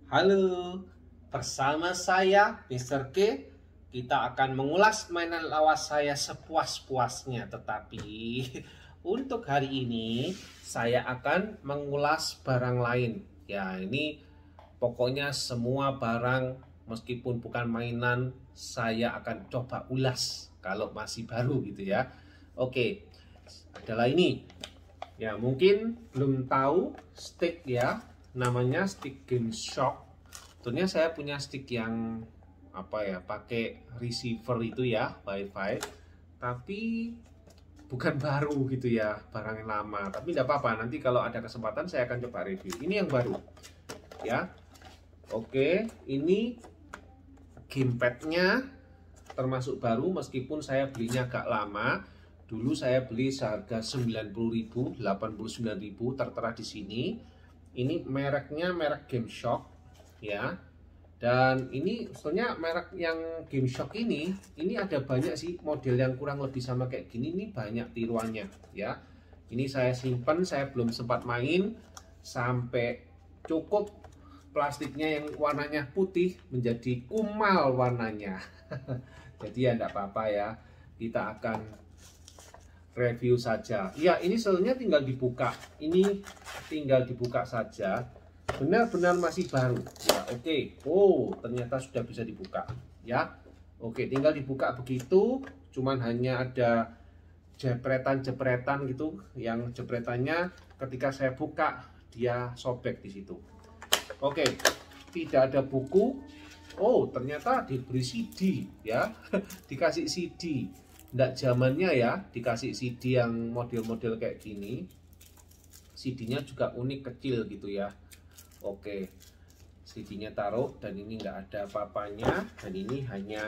Halo, bersama saya Mr. K. Kita akan mengulas mainan lawas saya sepuas-puasnya. Tetapi untuk hari ini saya akan mengulas barang lain. Ya, ini pokoknya semua barang meskipun bukan mainan saya akan coba ulas kalau masih baru gitu ya. Oke, adalah ini. Ya, mungkin belum tahu stick ya. Namanya stick Gameshock. Tentunya saya punya stick yang pakai receiver itu ya, wifi, tapi bukan baru gitu ya, barang yang lama. Tapi tidak apa-apa, nanti kalau ada kesempatan saya akan coba review. Ini yang baru ya. Oke, ini gamepadnya termasuk baru meskipun saya belinya agak lama. Dulu saya beli seharga 90.000, 89.000 tertera di sini. Ini mereknya merek Gameshock ya. Dan ini sebetulnya merek yang Gameshock ini ada banyak sih model yang kurang lebih sama kayak gini. Ini banyak tiruannya ya. Ini saya simpen, saya belum sempat main sampai cukup plastiknya yang warnanya putih menjadi kumal warnanya. Jadi ya enggak apa-apa ya. Kita akan review saja. Ya, ini sebenarnya tinggal dibuka. Ini tinggal dibuka saja. Benar-benar masih baru. Ya, oke. Oh, ternyata sudah bisa dibuka. Ya. Oke, tinggal dibuka begitu. Cuman hanya ada jepretan-jepretan gitu. Yang jepretannya ketika saya buka dia sobek di situ. Oke. Tidak ada buku. Oh, ternyata diberi CD ya. Dikasih CD. Nggak zamannya ya, dikasih CD yang model-model kayak gini. CD-nya juga unik kecil gitu ya. Oke, CD-nya taruh dan ini nggak ada apa-apanya. Dan ini hanya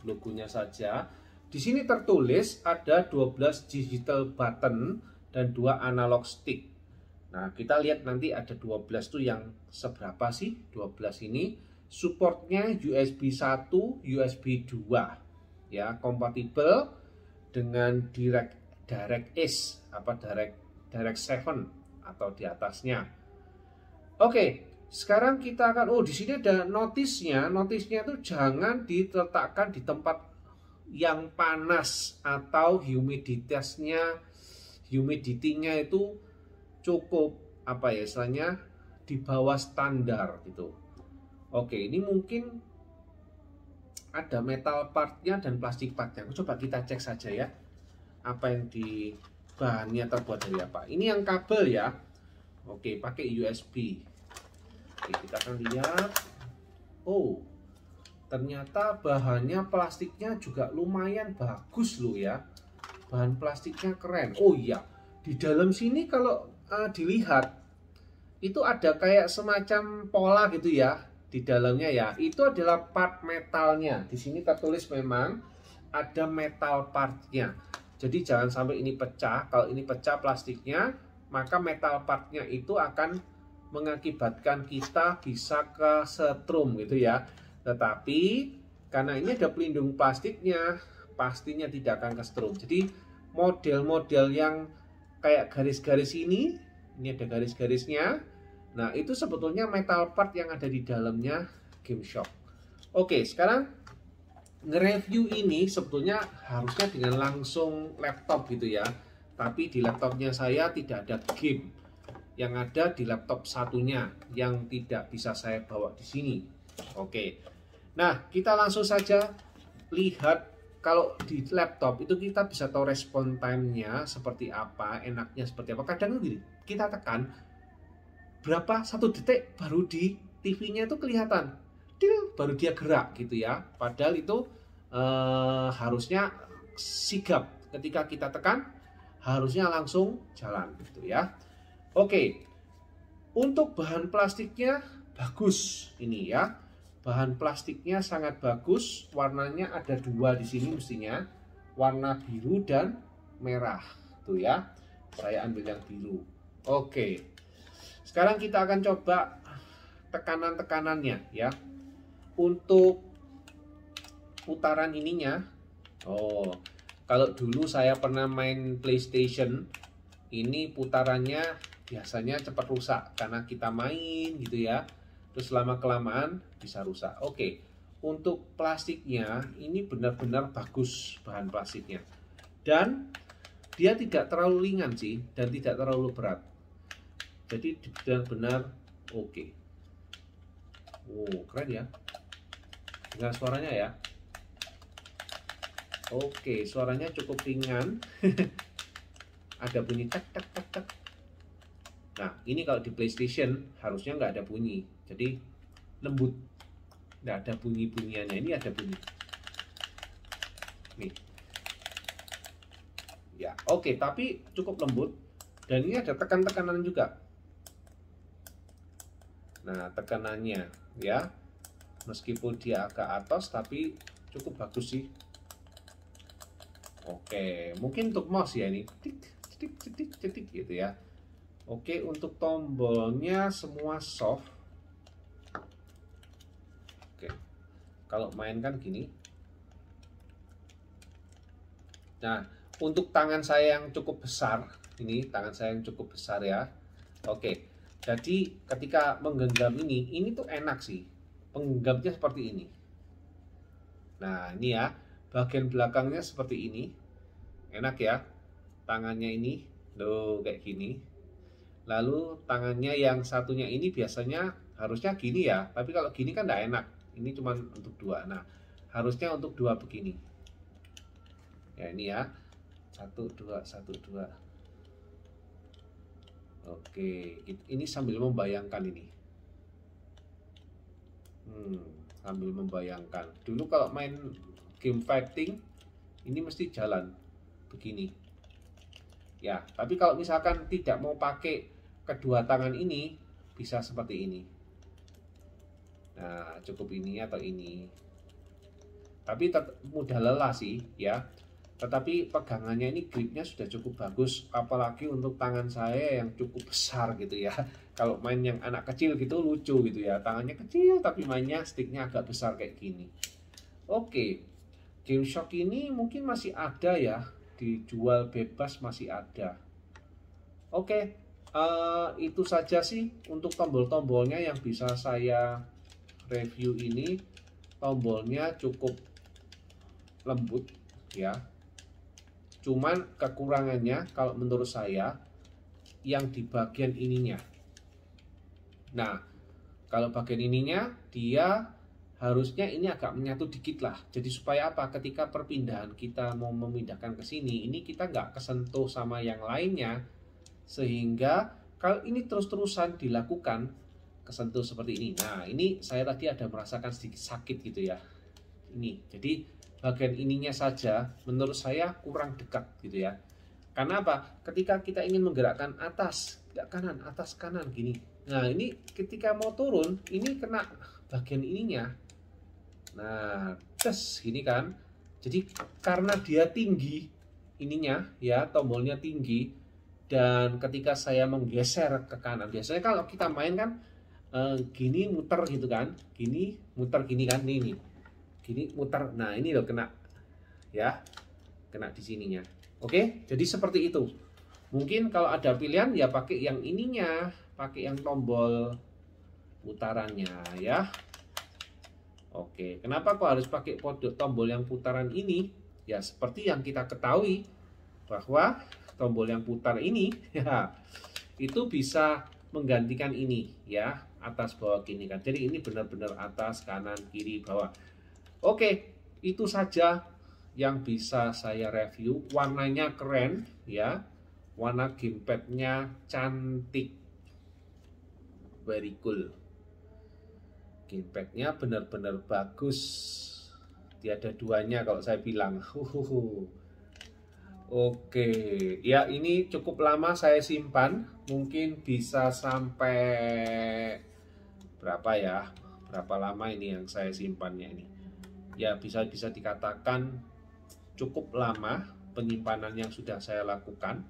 logonya saja. Di sini tertulis ada 12 digital button dan 2 analog stick. Nah, kita lihat nanti ada 12 tuh yang seberapa sih 12 ini. Supportnya USB 1, USB 2 ya, kompatibel dengan DirectX Direct 7 atau di atasnya. Oke, sekarang kita akan di sini ada notisnya. Notisnya itu jangan diletakkan di tempat yang panas atau humidity-nya itu cukup istilahnya di bawah standar gitu. Oke, ini mungkin ada metal partnya dan plastik partnya. Coba kita cek saja ya. Apa yang di bahannya terbuat dari apa. Ini yang kabel ya. Oke, pakai USB. Oke, kita akan lihat. Oh, ternyata bahannya plastiknya juga lumayan bagus loh ya. Bahan plastiknya keren. Oh iya, di dalam sini kalau dilihat itu ada kayak semacam pola gitu ya. Di dalamnya ya, itu adalah part metalnya. Di sini tertulis memang ada metal partnya. Jadi jangan sampai ini pecah. Kalau ini pecah plastiknya, maka metal partnya itu akan mengakibatkan kita bisa kesetrum gitu ya. Tetapi karena ini ada pelindung plastiknya, pastinya tidak akan kesetrum. Jadi model-model yang kayak garis-garis ini ada garis-garisnya. Nah, itu sebetulnya metal part yang ada di dalamnya Gameshock. Oke, sekarang nge-review ini sebetulnya harusnya dengan langsung laptop gitu ya. Tapi di laptopnya saya tidak ada game. Yang ada di laptop satunya yang tidak bisa saya bawa di sini. Oke. Nah, kita langsung saja lihat. Kalau di laptop itu kita bisa tahu respon time-nya seperti apa, enaknya seperti apa. Kadang gini, kita tekan berapa 1 detik baru di TV-nya itu kelihatan, baru dia gerak gitu ya. Padahal itu harusnya sigap, ketika kita tekan harusnya langsung jalan gitu ya. Oke, untuk bahan plastiknya bagus ini ya. Bahan plastiknya sangat bagus, warnanya ada 2 di sini mestinya, warna biru dan merah tuh ya. Saya ambil yang biru. Oke. Sekarang kita akan coba tekanan-tekanannya ya. Untuk putaran ininya. Oh, kalau dulu saya pernah main PlayStation, ini putarannya biasanya cepat rusak karena kita main gitu ya. terus lama-kelamaan bisa rusak. Oke, untuk plastiknya ini benar-benar bagus bahan plastiknya. Dan dia tidak terlalu ringan sih, dan tidak terlalu berat. Jadi benar-benar oke. Oh, keren ya. Dengar suaranya ya. Oke, suaranya cukup ringan. Ada bunyi tak tak tak tak. Nah, ini kalau di PlayStation harusnya nggak ada bunyi. Jadi lembut. Nggak ada bunyi-bunyiannya. Ini ada bunyi. Nih. Ya, oke, tapi cukup lembut. Dan ini ada tekan-tekanan juga. Nah, tekanannya ya. Meskipun dia agak atas, tapi cukup bagus sih. Oke, mungkin untuk mouse ya ini, titik gitu ya. Oke, untuk tombolnya semua soft. Oke, kalau main kan gini. Nah, untuk tangan saya yang cukup besar, ini tangan saya yang cukup besar ya. Oke, jadi ketika menggenggam ini tuh enak sih. Penggenggamnya seperti ini. Nah, ini ya, bagian belakangnya seperti ini. Enak ya, tangannya ini loh kayak gini. Lalu tangannya yang satunya ini biasanya harusnya gini ya, tapi kalau gini kan tidak enak. Ini cuma untuk dua. Nah, harusnya untuk dua begini. Ya ini ya, 1 2 1 2. Oke, ini sambil membayangkan ini. Sambil membayangkan. Dulu kalau main game fighting ini mesti jalan begini ya, tapi kalau misalkan tidak mau pakai kedua tangan ini bisa seperti ini. Nah, cukup ini atau ini, tapi mudah lelah sih ya, tetapi pegangannya ini gripnya sudah cukup bagus, apalagi untuk tangan saya yang cukup besar gitu ya. Kalau main yang anak kecil gitu lucu gitu ya, tangannya kecil tapi mainnya sticknya agak besar kayak gini. Oke, GameShock ini mungkin masih ada ya, dijual bebas masih ada. Oke, itu saja sih untuk tombol-tombolnya yang bisa saya review ini. Tombolnya cukup lembut ya, cuman kekurangannya kalau menurut saya yang di bagian ininya. Nah, kalau bagian ininya dia harusnya ini agak menyatu dikit lah. Jadi supaya apa? Ketika perpindahan kita mau memindahkan ke sini, ini kita nggak kesentuh sama yang lainnya. Sehingga kalau ini terus-terusan dilakukan, kesentuh seperti ini. Nah, ini saya tadi ada merasakan sedikit sakit gitu ya. Ini, jadi bagian ininya saja menurut saya kurang dekat gitu ya. Karena apa? Ketika kita ingin menggerakkan atas, kanan, atas, kanan gini. Nah, ini ketika mau turun, ini kena bagian ininya. Nah, tes gini kan. Jadi karena dia tinggi ininya ya, tombolnya tinggi, dan ketika saya menggeser ke kanan, biasanya kalau kita main kan gini muter gitu kan, gini muter gini kan, ini gini muter. Nah, ini loh kena ya, kena di sininya. Oke, jadi seperti itu. Mungkin kalau ada pilihan ya pakai yang ininya, pakai yang tombol putarannya ya. Oke, kenapa kok harus pakai tombol yang putaran ini? Ya seperti yang kita ketahui bahwa tombol yang putar ini ya, itu bisa menggantikan ini ya, atas bawah gini kan. Jadi ini benar-benar atas, kanan, kiri, bawah. Oke, itu saja yang bisa saya review. Warnanya keren ya, warna gamepadnya cantik, very cool. Gamepadnya benar-benar bagus, tiada duanya kalau saya bilang. Oke, ya ini cukup lama saya simpan, mungkin bisa sampai berapa ya? Berapa lama ini yang saya simpannya ini? Ya bisa dikatakan cukup lama penyimpanan yang sudah saya lakukan.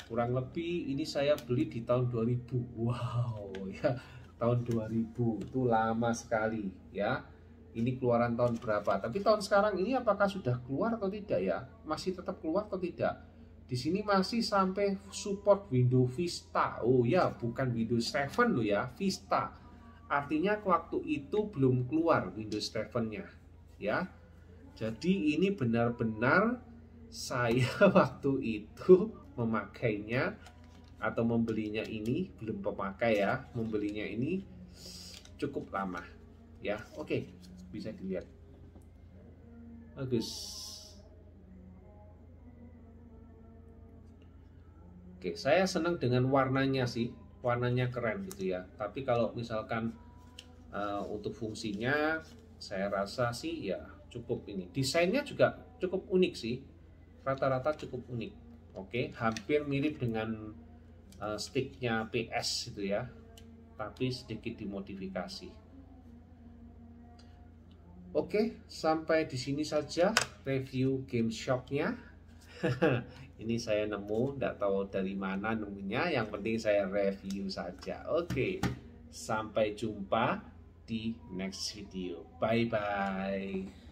Kurang lebih ini saya beli di tahun 2000. Wow, ya tahun 2000 itu lama sekali ya. Ini keluaran tahun berapa? Tapi tahun sekarang ini apakah sudah keluar atau tidak ya? Masih tetap keluar atau tidak? Di sini masih sampai support Windows Vista. Oh ya, bukan Windows 7 loh ya, Vista. Artinya waktu itu belum keluar Windows 7-nya, ya. Jadi ini benar-benar saya waktu itu memakainya atau membelinya ini belum pemakai ya, membelinya ini cukup lama ya. Oke, bisa dilihat. Bagus. Oke, saya senang dengan warnanya sih. Warnanya keren gitu ya. Tapi kalau misalkan untuk fungsinya saya rasa sih ya cukup ini. Desainnya juga cukup unik sih. Rata-rata cukup unik. Oke, hampir mirip dengan sticknya PS gitu ya. Tapi sedikit dimodifikasi. Oke, sampai di sini saja review Game Shop-nya. Ini saya nemu, nggak tahu dari mana nemunya, yang penting saya review saja. Oke, sampai jumpa di next video. Bye bye.